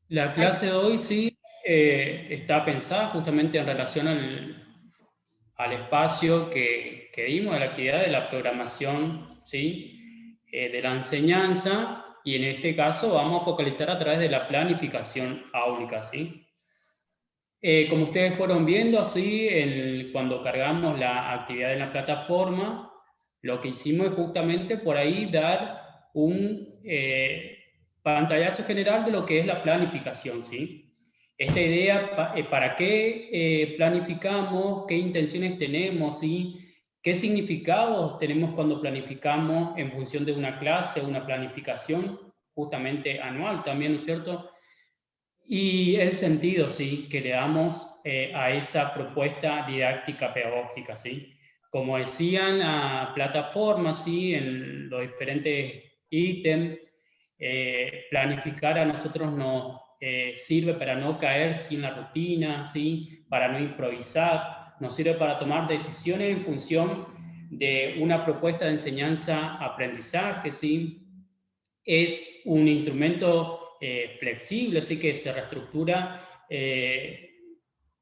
La clase de hoy sí está pensada justamente en relación al espacio que dimos, de la actividad de la programación, ¿sí? De la enseñanza, y en este caso vamos a focalizar a través de la planificación áulica, ¿sí? Como ustedes fueron viendo, así, cuando cargamos la actividad en la plataforma, lo que hicimos es justamente por ahí dar un pantallazo general de lo que es la planificación, ¿sí? Esta idea, para qué planificamos, qué intenciones tenemos, ¿sí? ¿Qué significados tenemos cuando planificamos en función de una clase, una planificación justamente anual también, ¿no es cierto? Y el sentido, sí, que le damos a esa propuesta didáctica pedagógica, sí. Como decían la plataforma, sí, en los diferentes ítems, planificar a nosotros nos sirve para no caer sin la rutina, sí, para no improvisar, nos sirve para tomar decisiones en función de una propuesta de enseñanza-aprendizaje, sí. Es un instrumento flexible, así que se reestructura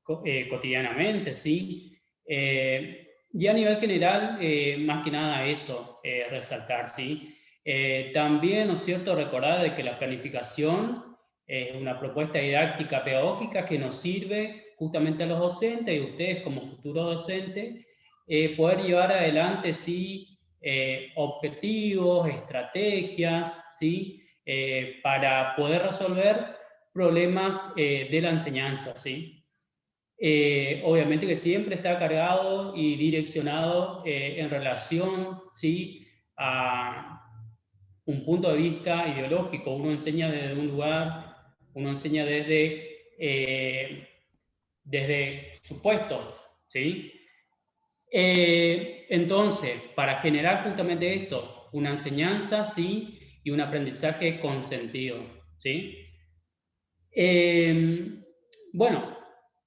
cotidianamente, ¿sí? Y a nivel general, más que nada eso, resaltar, ¿sí? También, ¿no es cierto?, recordar de que la planificación es una propuesta didáctica pedagógica que nos sirve justamente a los docentes y a ustedes como futuros docentes, poder llevar adelante, sí, objetivos, estrategias, ¿sí? Para poder resolver problemas de la enseñanza, ¿sí? Obviamente que siempre está cargado y direccionado en relación, ¿sí?, a un punto de vista ideológico. Uno enseña desde un lugar, uno enseña desde su puesto, ¿sí? Entonces, para generar justamente esto, una enseñanza, ¿sí?, y un aprendizaje con sentido, ¿sí? Bueno,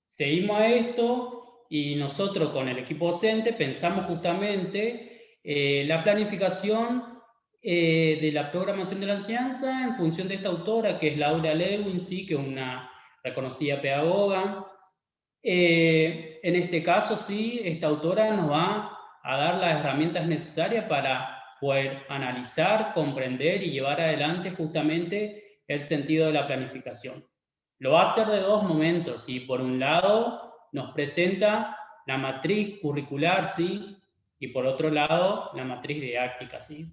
seguimos a esto y nosotros con el equipo docente pensamos justamente la planificación de la programación de la enseñanza en función de esta autora, que es Laura Lewin, ¿sí?, que es una reconocida pedagoga. En este caso, sí, esta autora nos va a dar las herramientas necesarias para poder analizar, comprender y llevar adelante justamente el sentido de la planificación. Lo va a hacer de dos momentos, ¿sí? Por un lado, nos presenta la matriz curricular, ¿sí? Y por otro lado, la matriz didáctica, ¿sí?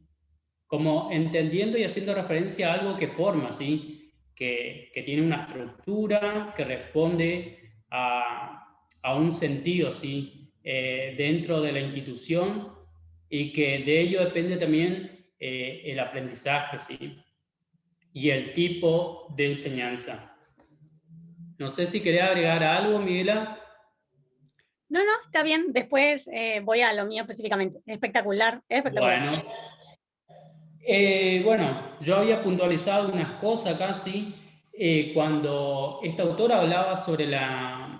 Como entendiendo y haciendo referencia a algo que forma, ¿sí? Que tiene una estructura, que responde a un sentido, ¿sí? Dentro de la institución, y que de ello depende también el aprendizaje, ¿sí? Y el tipo de enseñanza. No sé si quería agregar algo, Miguela. No, está bien. Después voy a lo mío específicamente. Espectacular, espectacular. Bueno, yo había puntualizado unas cosas acá, sí, cuando esta autora hablaba sobre la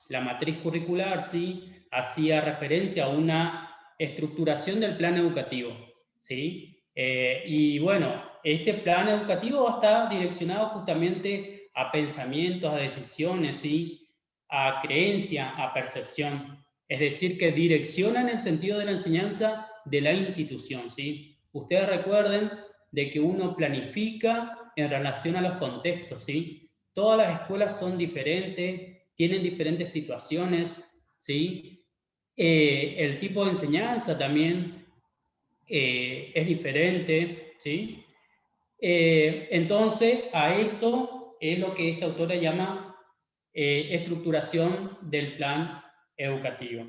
matriz curricular, sí, hacía referencia a una estructuración del plan educativo, sí. Y bueno, este plan educativo está direccionado justamente a pensamientos, a decisiones, sí, a creencia, a percepción. Es decir, que direccionan el sentido de la enseñanza de la institución, ¿sí? Ustedes recuerden de que uno planifica en relación a los contextos, ¿sí? Todas las escuelas son diferentes, tienen diferentes situaciones, ¿sí? El tipo de enseñanza también es diferente, ¿sí? Entonces, a esto es lo que esta autora llama estructuración del plan educativo.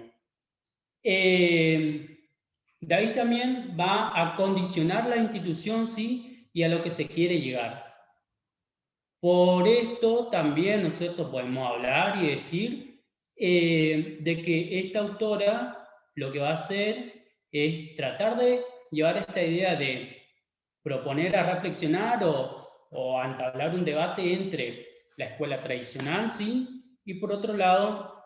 De ahí también va a condicionar la institución, ¿sí?, y a lo que se quiere llegar. Por esto también nosotros podemos hablar y decir de que esta autora lo que va a hacer es tratar de llevar esta idea de proponer a reflexionar o a entablar un debate entre la escuela tradicional, ¿sí?, y por otro lado,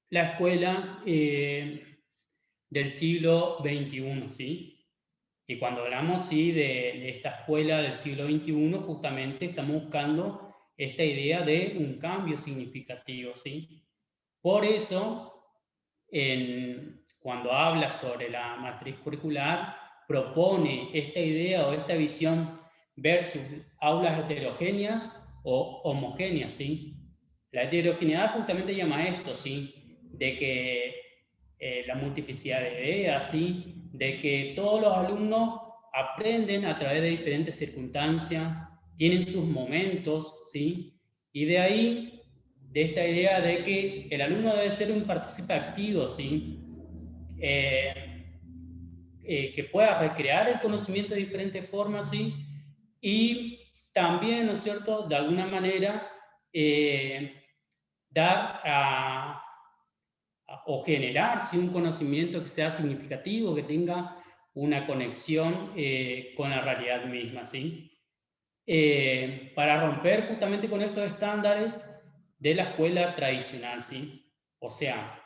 la escuela del siglo XXI, ¿sí? Y cuando hablamos ¿sí? de esta escuela del siglo XXI, justamente estamos buscando esta idea de un cambio significativo, ¿sí? Por eso, cuando habla sobre la matriz curricular, propone esta idea o esta visión versus aulas heterogéneas o homogéneas, ¿sí? La heterogeneidad justamente llama a esto, ¿sí? De que la multiplicidad de ideas, ¿sí? De que todos los alumnos aprenden a través de diferentes circunstancias, tienen sus momentos, ¿sí? Y de ahí, de esta idea de que el alumno debe ser un partícipe activo, ¿sí? Que pueda recrear el conocimiento de diferentes formas, ¿sí? Y también, ¿no es cierto?, de alguna manera, dar o generar ¿sí? un conocimiento que sea significativo, que tenga una conexión con la realidad misma, ¿sí? Para romper justamente con estos estándares de la escuela tradicional, ¿sí? O sea,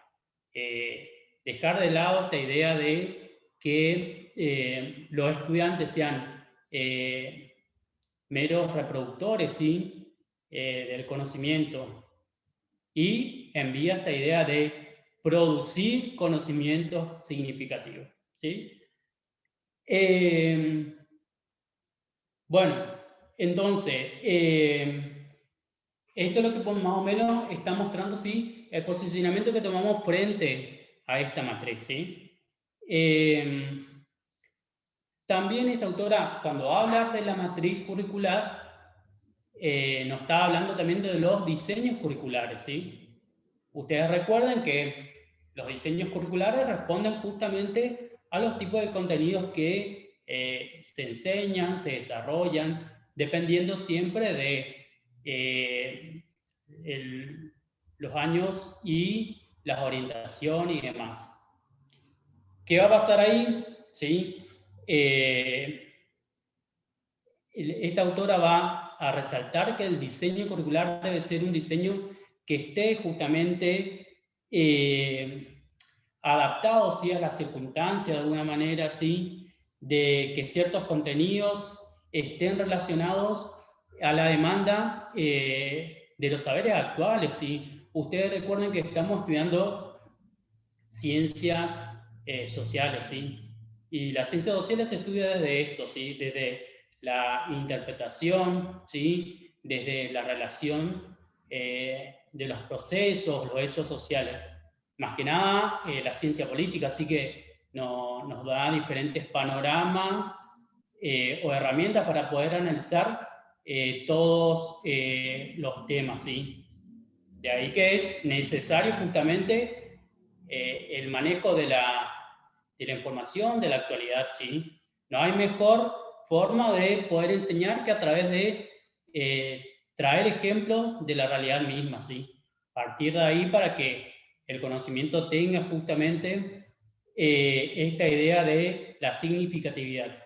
dejar de lado esta idea de que los estudiantes sean meros reproductores, ¿sí? Del conocimiento, y envía esta idea de producir conocimientos significativos, ¿sí? Bueno, entonces, esto es lo que más o menos está mostrando, ¿sí? El posicionamiento que tomamos frente a esta matriz, ¿sí? También esta autora, cuando habla de la matriz curricular, nos está hablando también de los diseños curriculares, ¿sí? Ustedes recuerden que los diseños curriculares responden justamente a los tipos de contenidos que se enseñan, se desarrollan, dependiendo siempre de los años y las orientaciones y demás. ¿Qué va a pasar ahí? ¿Sí? Esta autora va a resaltar que el diseño curricular debe ser un diseño que esté justamente adaptado ¿sí? a las circunstancias de alguna manera, ¿sí? De que ciertos contenidos estén relacionados a la demanda de los saberes actuales. ¿Sí? Ustedes recuerden que estamos estudiando ciencias sociales, ¿sí? Y las ciencias sociales se estudia desde esto, ¿sí? Desde la interpretación, ¿sí? Desde la relación de los procesos, los hechos sociales. Más que nada, la ciencia política, así que nos da diferentes panoramas o herramientas para poder analizar todos los temas, ¿sí? De ahí que es necesario justamente el manejo de la información, de la actualidad, ¿sí? No hay mejor forma de poder enseñar que a través de traer ejemplos de la realidad misma, ¿sí? Partir de ahí para que el conocimiento tenga justamente esta idea de la significatividad.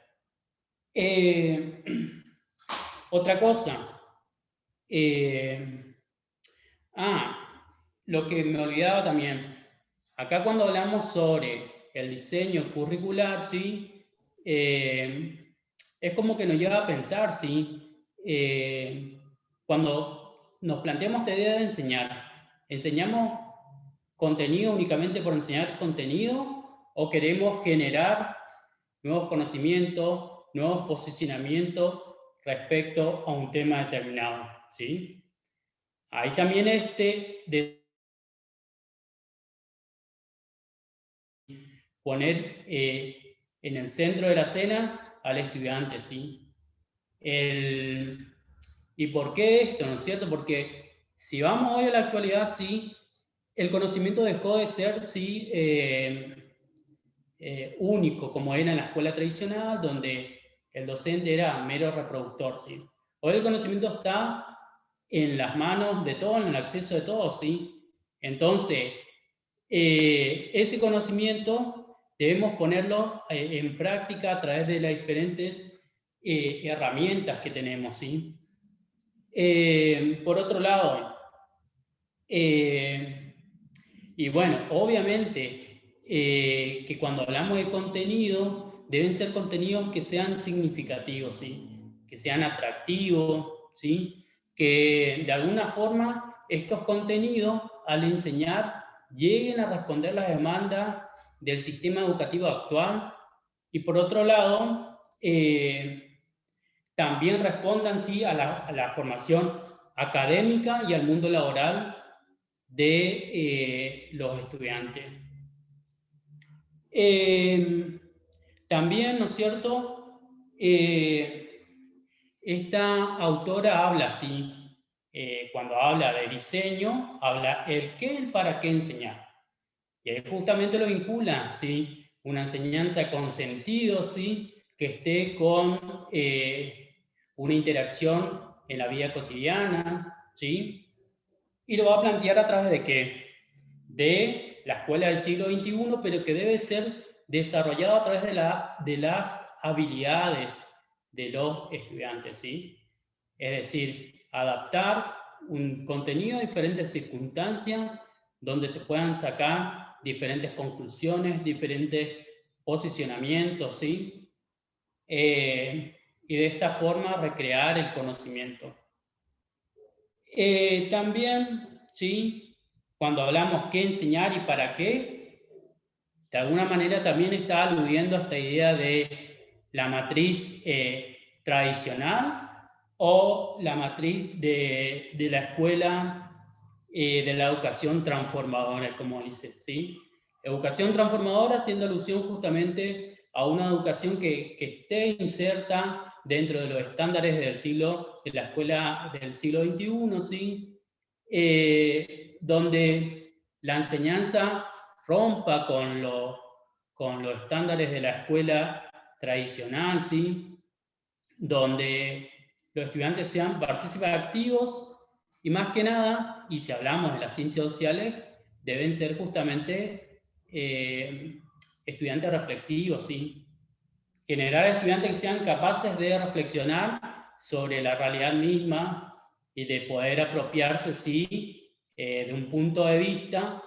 Otra cosa. Lo que me olvidaba también. Acá cuando hablamos sobre el diseño curricular, ¿sí? Es como que nos lleva a pensar, ¿sí? Cuando nos planteamos esta idea de enseñar, ¿enseñamos contenido únicamente por enseñar contenido o queremos generar nuevos conocimientos, nuevos posicionamientos respecto a un tema determinado, ¿sí? Ahí también poner en el centro de la escena al estudiante, ¿sí? ¿Y por qué esto, no es cierto? Porque si vamos hoy a la actualidad, ¿sí? El conocimiento dejó de ser, ¿sí? Único, como era en la escuela tradicional, donde el docente era mero reproductor, ¿sí? Hoy el conocimiento está en las manos de todos, en el acceso de todos, ¿sí? Entonces, ese conocimiento debemos ponerlo en práctica a través de las diferentes herramientas que tenemos, ¿sí? Por otro lado, y bueno, obviamente que cuando hablamos de contenido deben ser contenidos que sean significativos, ¿sí? Que sean atractivos, ¿sí? Que de alguna forma estos contenidos, al enseñar, lleguen a responder las demandas del sistema educativo actual, y por otro lado, también respondan, ¿sí?, a la formación académica y al mundo laboral de los estudiantes. También, ¿no es cierto?, esta autora habla así, cuando habla de diseño, habla el qué y el para qué enseñar. Y ahí justamente lo vincula, ¿sí? Una enseñanza con sentido, ¿sí? Que esté con una interacción en la vida cotidiana, ¿sí? Y lo va a plantear a través de qué? De la escuela del siglo XXI, pero que debe ser desarrollado a través de las habilidades de los estudiantes, ¿sí? Es decir, adaptar un contenido a diferentes circunstancias donde se puedan sacar diferentes conclusiones, diferentes posicionamientos, ¿sí? Y de esta forma recrear el conocimiento. También, ¿sí?, cuando hablamos qué enseñar y para qué, de alguna manera también está aludiendo a esta idea de la matriz tradicional o la matriz de la escuela de la educación transformadora, como dice, ¿sí? Educación transformadora haciendo alusión justamente a una educación que esté inserta dentro de los estándares de la escuela del siglo XXI, ¿sí? Donde la enseñanza rompa con los estándares de la escuela tradicional, ¿sí? Donde los estudiantes sean partícipes activos y más que nada, y si hablamos de las ciencias sociales, deben ser justamente estudiantes reflexivos, ¿sí? Generar estudiantes que sean capaces de reflexionar sobre la realidad misma y de poder apropiarse, ¿sí?, de un punto de vista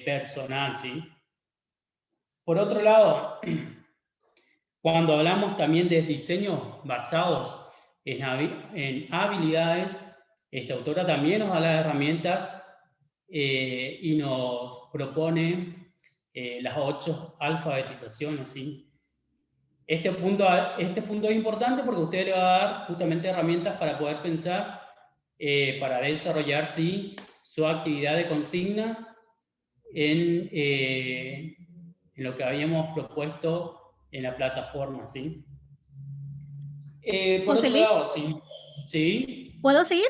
personal, ¿sí? Por otro lado, cuando hablamos también de diseños basados en habilidades, esta autora también nos da las herramientas y nos propone las 8 alfabetizaciones, ¿sí? Este punto es importante porque usted le va a dar justamente herramientas para poder pensar, para desarrollar, ¿sí?, su actividad de consigna en lo que habíamos propuesto en la plataforma, ¿sí? Por José otro Luis, lado, sí. ¿Sí? ¿puedo seguir?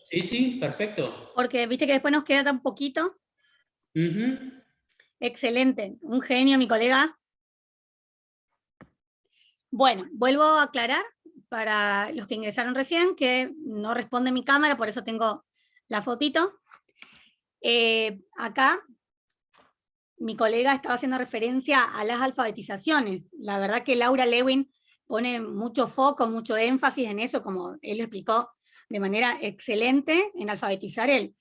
Sí, sí, perfecto. Porque viste que después nos queda tan poquito. Excelente, un genio mi colega. Bueno, vuelvo a aclarar para los que ingresaron recién que no responde mi cámara, por eso tengo la fotito. Acá mi colega estaba haciendo referencia a las alfabetizaciones. La verdad que Laura Lewin pone mucho foco, mucho énfasis en eso, como él lo explicó de manera excelente, en alfabetizar el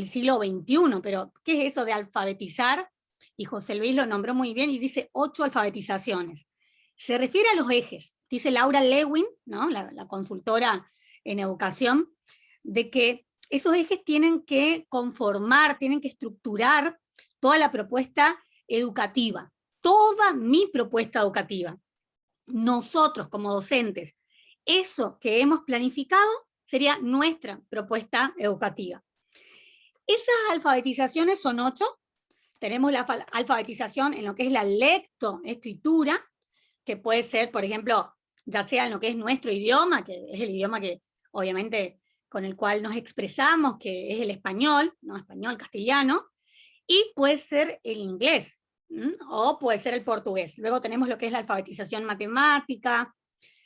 siglo XXI. Pero, ¿qué es eso de alfabetizar? Y José Luis lo nombró muy bien y dice 8 alfabetizaciones. Se refiere a los ejes, dice Laura Lewin, ¿no?, la consultora en educación, de que esos ejes tienen que conformar, tienen que estructurar toda la propuesta educativa, toda mi propuesta educativa. Nosotros como docentes, eso que hemos planificado sería nuestra propuesta educativa. Esas alfabetizaciones son 8. Tenemos la alfabetización en lo que es la lectoescritura, que puede ser, por ejemplo, ya sea en lo que es nuestro idioma, que es el idioma que obviamente con el cual nos expresamos, que es el español, ¿no?, español, castellano, y puede ser el inglés, o puede ser el portugués. Luego tenemos lo que es la alfabetización matemática,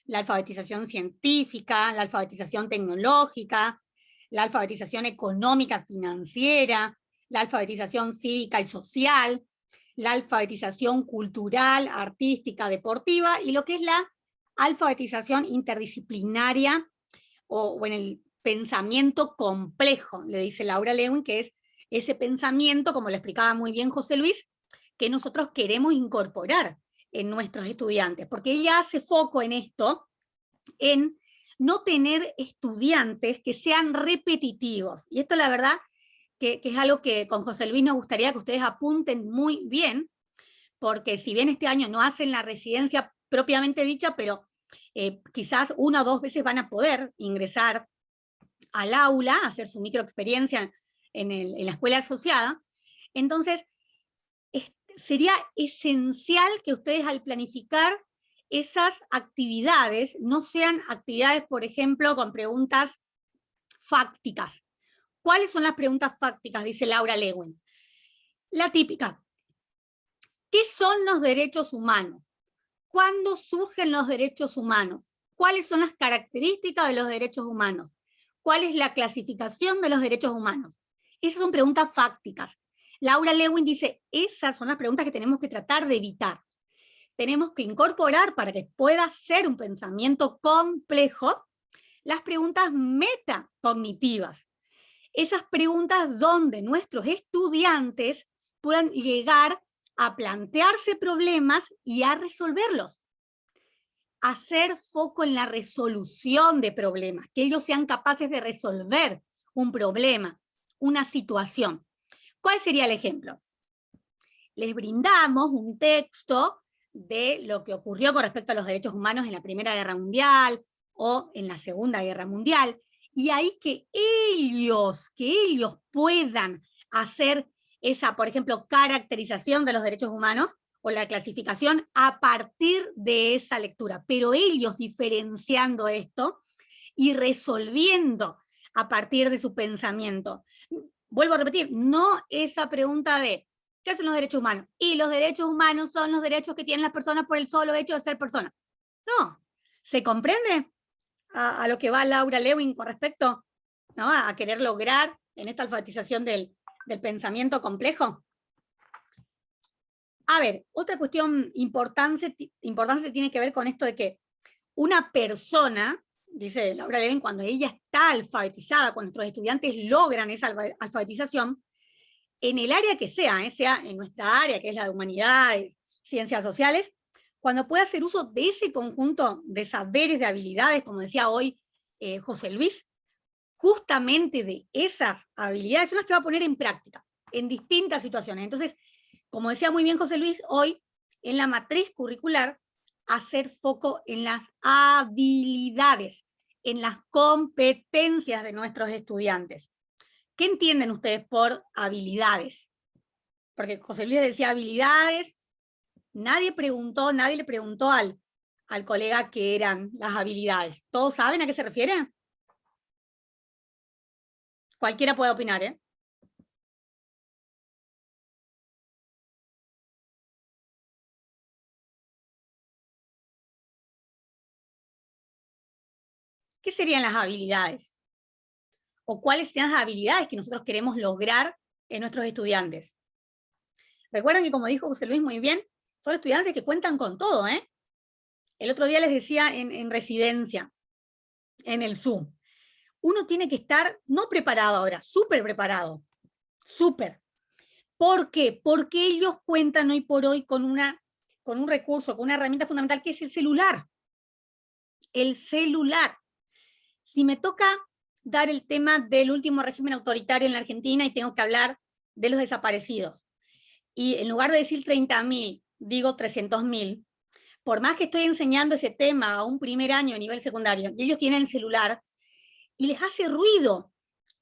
la alfabetización científica, la alfabetización tecnológica, la alfabetización económica financiera, la alfabetización cívica y social, la alfabetización cultural, artística, deportiva, y lo que es la alfabetización interdisciplinaria o en el pensamiento complejo, le dice Laura Lewin, que es ese pensamiento, como lo explicaba muy bien José Luis, que nosotros queremos incorporar en nuestros estudiantes, porque ella hace foco en esto, en no tener estudiantes que sean repetitivos. Y esto la verdad que es algo que con José Luis nos gustaría que ustedes apunten muy bien, porque si bien este año no hacen la residencia propiamente dicha, pero quizás 1 o 2 veces van a poder ingresar al aula, hacer su microexperiencia en la escuela asociada. Entonces, sería esencial que ustedes al planificar esas actividades no sean actividades, por ejemplo, con preguntas fácticas. ¿Cuáles son las preguntas fácticas? Dice Laura Lewin. La típica. ¿Qué son los derechos humanos? ¿Cuándo surgen los derechos humanos? ¿Cuáles son las características de los derechos humanos? ¿Cuál es la clasificación de los derechos humanos? Esas son preguntas fácticas. Laura Lewin dice, esas son las preguntas que tenemos que tratar de evitar. Tenemos que incorporar, para que pueda ser un pensamiento complejo, las preguntas metacognitivas. Esas preguntas donde nuestros estudiantes puedan llegar a plantearse problemas y a resolverlos. Hacer foco en la resolución de problemas, que ellos sean capaces de resolver un problema, una situación. ¿Cuál sería el ejemplo? Les brindamos un texto de lo que ocurrió con respecto a los derechos humanos en la Primera Guerra Mundial o en la Segunda Guerra Mundial, y ahí que ellos puedan hacer esa, por ejemplo, caracterización de los derechos humanos o la clasificación a partir de esa lectura, pero ellos diferenciando esto y resolviendo a partir de su pensamiento. Vuelvo a repetir, no esa pregunta de ¿qué son los derechos humanos? Y los derechos humanos son los derechos que tienen las personas por el solo hecho de ser personas. No, ¿se comprende a lo que va Laura Lewin con respecto, ¿no?, a querer lograr en esta alfabetización del pensamiento complejo? A ver, otra cuestión importante tiene que ver con esto de que una persona, dice Laura Lewin, cuando ella está alfabetizada, cuando nuestros estudiantes logran esa alfabetización, en el área que sea, sea en nuestra área, que es la de humanidades, ciencias sociales, cuando pueda hacer uso de ese conjunto de saberes, de habilidades, como decía hoy José Luis, justamente de esas habilidades son las que va a poner en práctica, en distintas situaciones. Entonces, como decía muy bien José Luis, hoy en la matriz curricular, hacer foco en las habilidades, en las competencias de nuestros estudiantes. ¿Qué entienden ustedes por habilidades? Porque José Luis decía habilidades, nadie le preguntó al colega qué eran las habilidades. ¿Todos saben a qué se refiere? Cualquiera puede opinar, ¿eh? ¿Qué serían las habilidades? ¿O cuáles serían las habilidades que nosotros queremos lograr en nuestros estudiantes? Recuerden que, como dijo José Luis muy bien, son estudiantes que cuentan con todo, ¿eh? El otro día les decía en residencia, en el Zoom, uno tiene que estar, no preparado ahora, súper preparado, súper. ¿Por qué? Porque ellos cuentan hoy por hoy con un recurso, con una herramienta fundamental que es el celular. El celular. Si me toca dar el tema del último régimen autoritario en la Argentina y tengo que hablar de los desaparecidos, y en lugar de decir 30.000, digo 300.000, por más que estoy enseñando ese tema a un primer año a nivel secundario, y ellos tienen el celular, y les hace ruido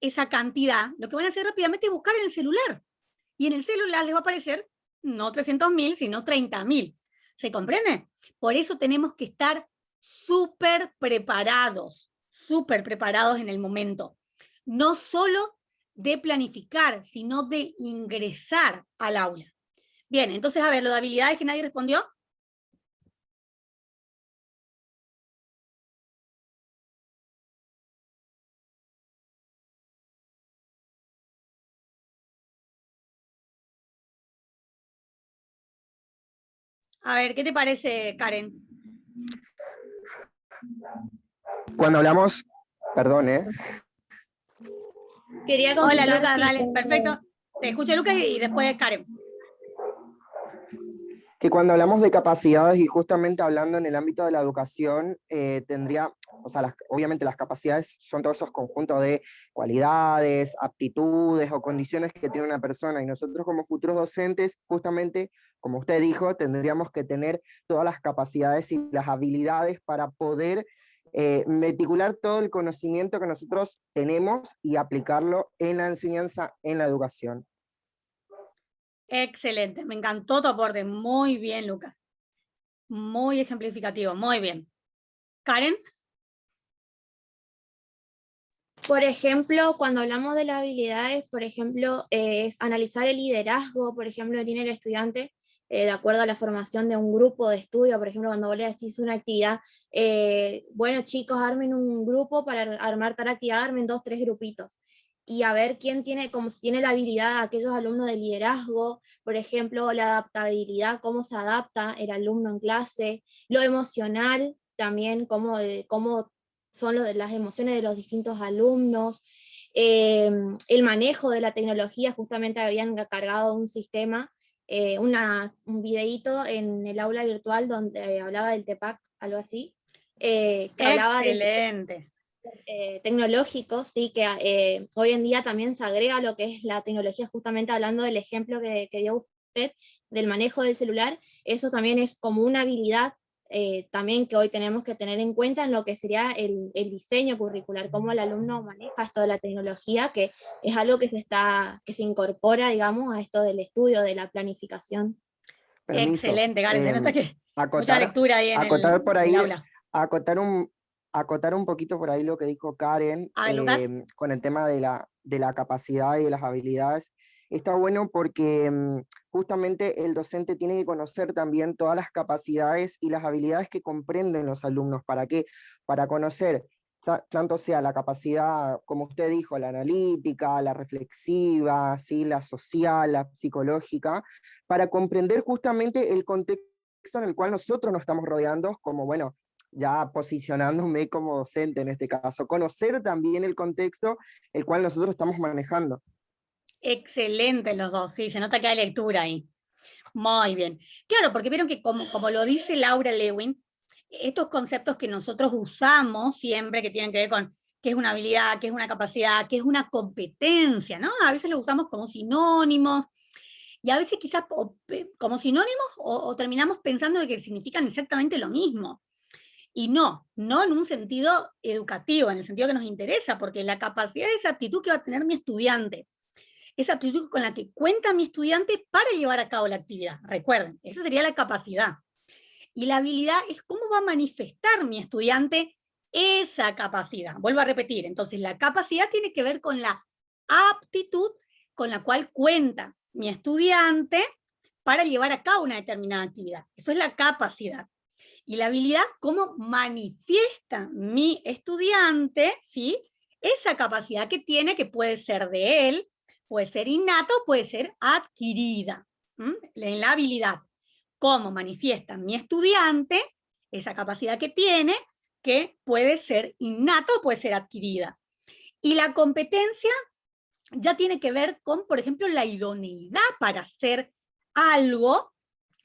esa cantidad, lo que van a hacer rápidamente es buscar en el celular. Y en el celular les va a aparecer no 300.000, sino 30.000. ¿Se comprende? Por eso tenemos que estar súper preparados en el momento. No solo de planificar, sino de ingresar al aula. Bien, entonces, a ver, lo de habilidades que nadie respondió. A ver, ¿qué te parece, Karen? Cuando hablamos, perdón, Hola, Lucas, dale, perfecto. Te escucho, Lucas, y después Karen. Que cuando hablamos de capacidades y justamente hablando en el ámbito de la educación, o sea, obviamente las capacidades son todos esos conjuntos de cualidades, aptitudes o condiciones que tiene una persona, y nosotros como futuros docentes, justamente, como usted dijo, tendríamos que tener todas las capacidades y las habilidades para poder meticular todo el conocimiento que nosotros tenemos y aplicarlo en la enseñanza, en la educación. Excelente, me encantó tu aporte, muy bien, Lucas. Muy ejemplificativo, muy bien. Karen. Por ejemplo, cuando hablamos de las habilidades, por ejemplo, es analizar el liderazgo, por ejemplo, que tiene el estudiante, de acuerdo a la formación de un grupo de estudio. Por ejemplo, cuando vos le decís una actividad, bueno, chicos, armen un grupo para armar tal actividad, armen 2, 3 grupitos. Y a ver quién tiene, como si tiene la habilidad, aquellos alumnos de liderazgo, por ejemplo, la adaptabilidad, cómo se adapta el alumno en clase, lo emocional, también cómo son las emociones de los distintos alumnos, el manejo de la tecnología. Justamente habían cargado un sistema, un videíto en el aula virtual donde hablaba del TEPAC, algo así, que hablaba Excelente. Tecnológico, sí, que hoy en día también se agrega lo que es la tecnología, justamente hablando del ejemplo que dio usted, del manejo del celular. Eso también es como una habilidad también que hoy tenemos que tener en cuenta en lo que sería el diseño curricular, cómo el alumno maneja esto de la tecnología, que es algo que se incorpora, digamos, a esto del estudio, de la planificación. Permiso. Excelente, Karen, se nota que mucha Acotar, lectura ahí en acotar por ahí, el aula. acotar un poquito por ahí lo que dijo Karen, A ver, Lucas. con el tema de la capacidad y de las habilidades. Está bueno porque justamente el docente tiene que conocer también todas las capacidades y las habilidades que comprenden los alumnos. ¿Para qué? Para conocer tanto sea la capacidad, como usted dijo, la analítica, la reflexiva, ¿sí? La social, la psicológica, para comprender justamente el contexto en el cual nosotros nos estamos rodeando, como, bueno, ya posicionándome como docente en este caso, conocer también el contexto el cual nosotros estamos manejando. Excelente los dos, sí, se nota que hay lectura ahí. Muy bien. Claro, porque vieron que como lo dice Laura Lewin, estos conceptos que nosotros usamos siempre, que tienen que ver con qué es una habilidad, qué es una capacidad, qué es una competencia, ¿no? A veces lo usamos como sinónimos, y a veces quizás como sinónimos o terminamos pensando de que significan exactamente lo mismo. Y no en un sentido educativo, en el sentido que nos interesa, porque la capacidad es esa aptitud que va a tener mi estudiante, esa aptitud con la que cuenta mi estudiante para llevar a cabo la actividad. Recuerden, esa sería la capacidad. Y la habilidad es cómo va a manifestar mi estudiante esa capacidad. Vuelvo a repetir, entonces la capacidad tiene que ver con la aptitud con la cual cuenta mi estudiante para llevar a cabo una determinada actividad. Eso es la capacidad. Y la habilidad, cómo manifiesta mi estudiante, ¿sí? Esa capacidad que tiene, que puede ser de él, puede ser innata o puede ser adquirida. En la habilidad, cómo manifiesta mi estudiante esa capacidad que tiene, que puede ser innata o puede ser adquirida. Y la competencia ya tiene que ver con, por ejemplo, la idoneidad para hacer algo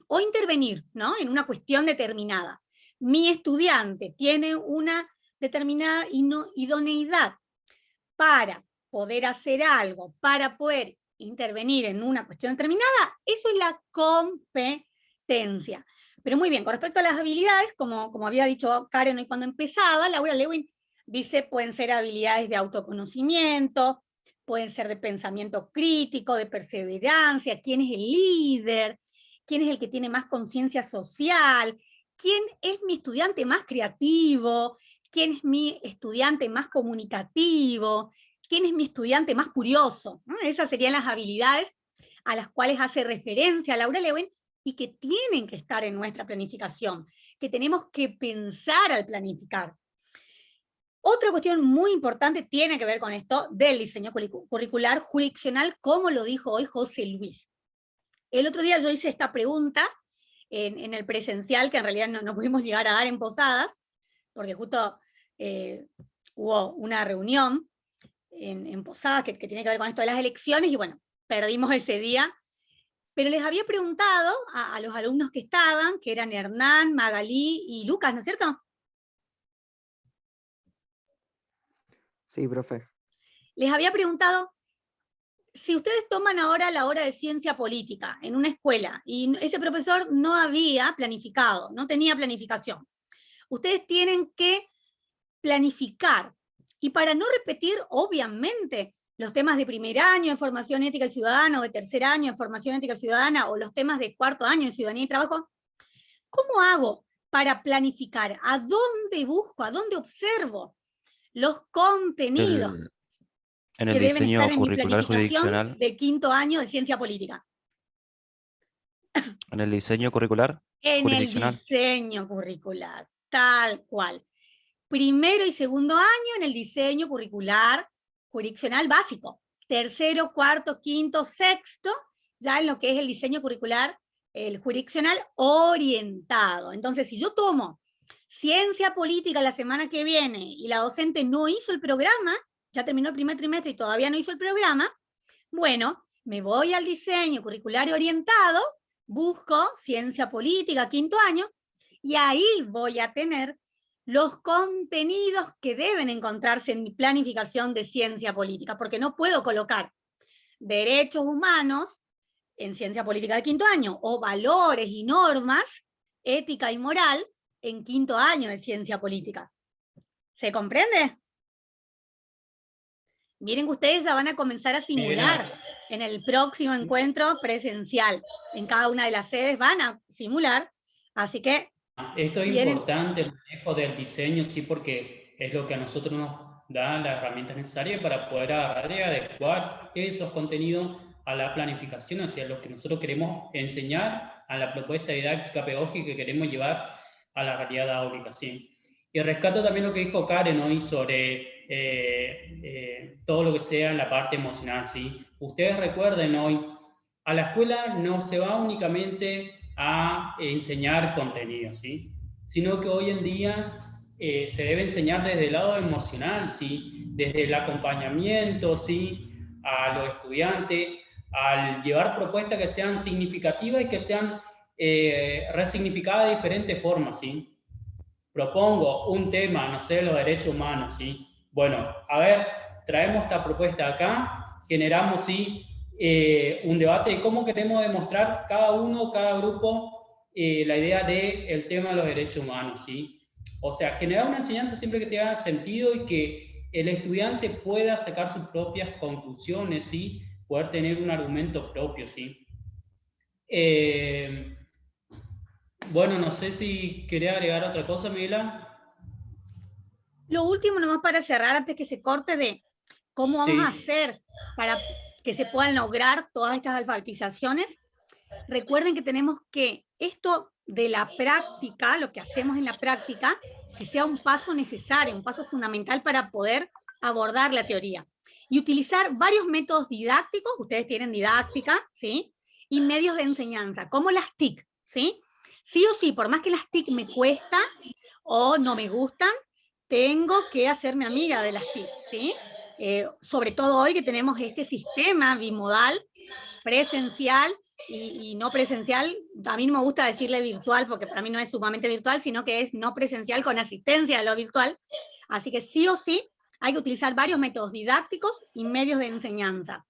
o intervenir, ¿no? En una cuestión determinada. Mi estudiante tiene una determinada idoneidad para poder hacer algo, para poder intervenir en una cuestión determinada, eso es la competencia. Pero muy bien, con respecto a las habilidades, como había dicho Karen hoy cuando empezaba, Laura Lewin dice pueden ser habilidades de autoconocimiento, pueden ser de pensamiento crítico, de perseverancia, quién es el líder, quién es el que tiene más conciencia social, quién es mi estudiante más creativo, quién es mi estudiante más comunicativo, quién es mi estudiante más curioso. Esas serían las habilidades a las cuales hace referencia Laura Lewin y que tienen que estar en nuestra planificación, que tenemos que pensar al planificar. Otra cuestión muy importante tiene que ver con esto del diseño curricular jurisdiccional, como lo dijo hoy José Luis. El otro día yo hice esta pregunta en el presencial, que en realidad no pudimos llegar a dar en Posadas, porque justo hubo una reunión en Posadas que tiene que ver con esto de las elecciones, y bueno, perdimos ese día. Pero les había preguntado a los alumnos que estaban, que eran Hernán, Magalí y Lucas, ¿no es cierto? Sí, profe. Les había preguntado, si ustedes toman ahora la hora de ciencia política en una escuela, y ese profesor no había planificado, no tenía planificación, ustedes tienen que planificar, y para no repetir, obviamente, los temas de primer año de formación ética y ciudadana, o de tercer año de formación ética y ciudadana, o los temas de cuarto año de ciudadanía y trabajo, ¿cómo hago para planificar? ¿A dónde busco? ¿A dónde observo los contenidos En el que deben estar diseño en mi curricular planificación jurisdiccional, de quinto año de ciencia política? en el diseño curricular En el jurisdiccional. diseño curricular, tal cual. Primero y segundo año en el diseño curricular jurisdiccional básico. Tercero, cuarto, quinto, sexto, ya en lo que es el diseño curricular, el jurisdiccional orientado. Entonces, si yo tomo ciencia política la semana que viene y la docente no hizo el programa, ya terminó el primer trimestre y todavía no hizo el programa, bueno, me voy al diseño curricular orientado, busco ciencia política, quinto año, y ahí voy a tener los contenidos que deben encontrarse en mi planificación de ciencia política, porque no puedo colocar derechos humanos en ciencia política de quinto año, o valores y normas, ética y moral, en quinto año de ciencia política. ¿Se comprende? Miren que ustedes ya van a comenzar a simular en el próximo encuentro presencial. En cada una de las sedes van a simular, así que... Esto es importante, el manejo del diseño, sí, porque es lo que a nosotros nos da las herramientas necesarias para poder agarrar y adecuar esos contenidos a la planificación, hacia lo que nosotros queremos enseñar, a la propuesta didáctica pedagógica que queremos llevar a la realidad áulica, sí. Y rescato también lo que dijo Karen hoy sobre todo lo que sea la parte emocional, ¿sí? Ustedes recuerden hoy, a la escuela no se va únicamente a enseñar contenido, ¿sí? Sino que hoy en día se debe enseñar desde el lado emocional, ¿sí? Desde el acompañamiento, ¿sí? A los estudiantes, al llevar propuestas que sean significativas y que sean resignificadas de diferentes formas, ¿sí? Propongo un tema, no sé, los derechos humanos, ¿sí? Bueno, a ver, traemos esta propuesta acá, generamos, ¿sí? Un debate de cómo queremos demostrar cada uno, cada grupo, la idea del tema de los derechos humanos, ¿sí? O sea, generar una enseñanza siempre que tenga sentido y que el estudiante pueda sacar sus propias conclusiones, ¿sí? Poder tener un argumento propio, ¿sí? Bueno, no sé si quería agregar otra cosa, Miguela. Lo último, nomás para cerrar, antes que se corte, de cómo vamos a hacer para que se puedan lograr todas estas alfabetizaciones. Recuerden que tenemos que esto de la práctica, lo que hacemos en la práctica, que sea un paso necesario, un paso fundamental para poder abordar la teoría. Y utilizar varios métodos didácticos, ustedes tienen didáctica, ¿sí? Y medios de enseñanza, como las TIC, ¿sí? Sí o sí, por más que las TIC me cuesta o no me gustan, tengo que hacerme amiga de las TIC, ¿sí? Sobre todo hoy que tenemos este sistema bimodal, presencial y no presencial. A mí no me gusta decirle virtual, porque para mí no es sumamente virtual, sino que es no presencial con asistencia de lo virtual. Así que sí o sí hay que utilizar varios métodos didácticos y medios de enseñanza.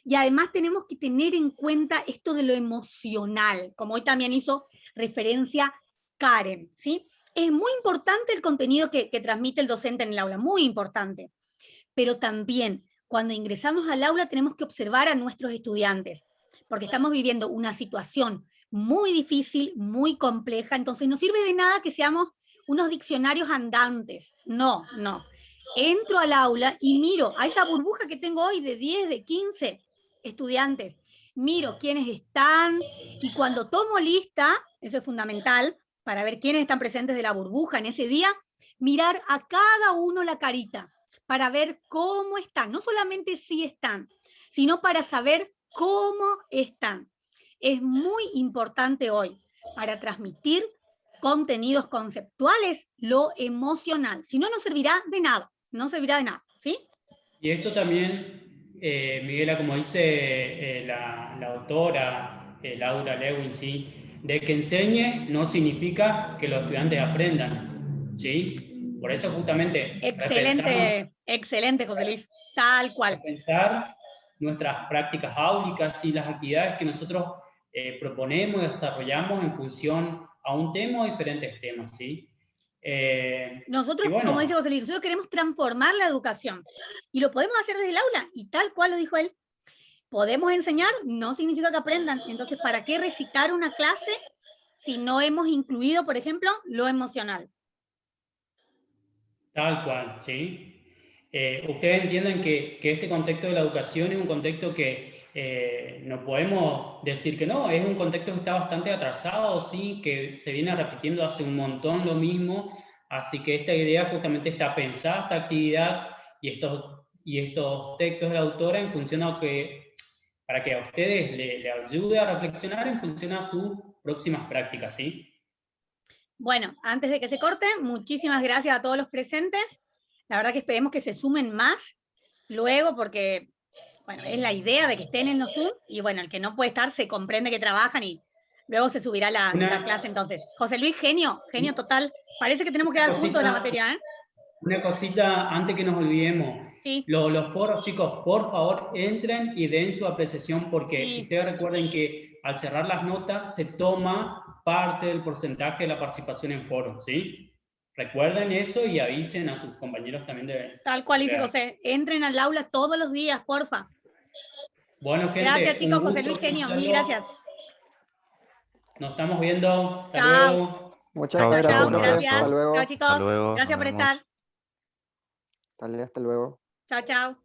Y además tenemos que tener en cuenta esto de lo emocional, como hoy también hizo referencia Karen, ¿sí? Es muy importante el contenido que transmite el docente en el aula, muy importante. Pero también, cuando ingresamos al aula, tenemos que observar a nuestros estudiantes, porque estamos viviendo una situación muy difícil, muy compleja, entonces no sirve de nada que seamos unos diccionarios andantes. No, no. Entro al aula y miro a esa burbuja que tengo hoy de 10, de 15 estudiantes. Miro quiénes están y cuando tomo lista, eso es fundamental, para ver quiénes están presentes de la burbuja en ese día, mirar a cada uno la carita para ver cómo están, no solamente si están, sino para saber cómo están. Es muy importante hoy para transmitir contenidos conceptuales lo emocional, si no, no servirá de nada, no servirá de nada, ¿sí? Y esto también, Miguela, como dice la autora Laura Lewin, ¿sí? De que enseñe no significa que los estudiantes aprendan, ¿sí? Por eso justamente Excelente, José Luis, tal cual. Pensar nuestras prácticas áulicas y las actividades que nosotros proponemos y desarrollamos en función a un tema o diferentes temas, ¿sí? Nosotros, como dice José Luis, nosotros queremos transformar la educación y lo podemos hacer desde el aula y tal cual lo dijo él. Podemos enseñar, no significa que aprendan. Entonces, ¿para qué recitar una clase si no hemos incluido, por ejemplo, lo emocional? Tal cual, ¿sí? Ustedes entienden que este contexto de la educación es un contexto que no podemos decir que no, es un contexto que está bastante atrasado, sí, que se viene repitiendo hace un montón lo mismo, así que esta idea justamente está pensada, esta actividad y estos textos de la autora en función a para que a ustedes le ayude a reflexionar en función a sus próximas prácticas, ¿sí? Bueno, antes de que se corte, muchísimas gracias a todos los presentes. La verdad que esperemos que se sumen más luego porque, bueno, es la idea de que estén en los Zoom y bueno, el que no puede estar se comprende que trabajan y luego se subirá la clase entonces. José Luis, genio total. Parece que tenemos que dar juntos la materia, ¿eh? Una cosita antes que nos olvidemos. Sí. Los foros, chicos, por favor, entren y den su apreciación porque ustedes recuerden que al cerrar las notas se toma parte del porcentaje de la participación en foros, ¿sí? Recuerden eso y avisen a sus compañeros también de... Tal cual dice José, entren al aula todos los días, porfa. Bueno, gente, gracias chicos, José Luis, genio, mil gracias. Nos estamos viendo, hasta chao. Luego. Muchas gracias, gracias. Hasta luego. Chao chicos, hasta luego. Gracias por estar. Hasta luego. Chao, chao.